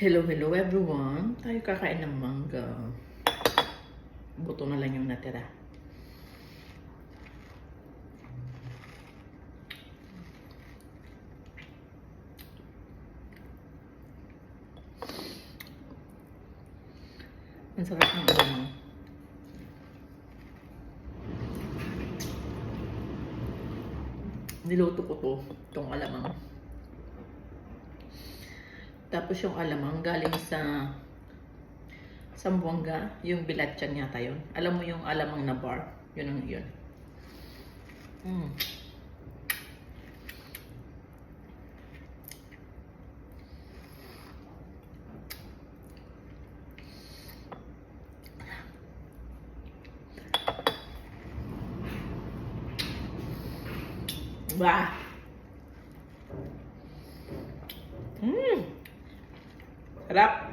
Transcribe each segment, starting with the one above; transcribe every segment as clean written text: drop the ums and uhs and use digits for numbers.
Hello everyone. Tayo kakain ng mangga. Buto na lang yung natira. Ang sarap ng alamang. Niluto ko to, itong alamang. Tapos yung alamang galing sa Zamboanga, yung Bilatchan yata yun. Alam mo yung alamang na bar? Yun ang yun. Wah! Sarap!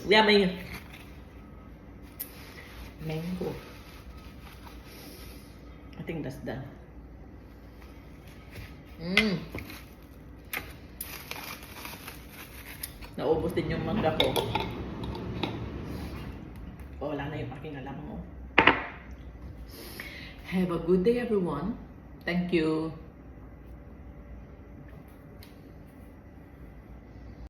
Yummy! Mango. I think that's done. Naubos din yung mangga ko. Wala na yung aking alam mo. Have a good day everyone. Thank you.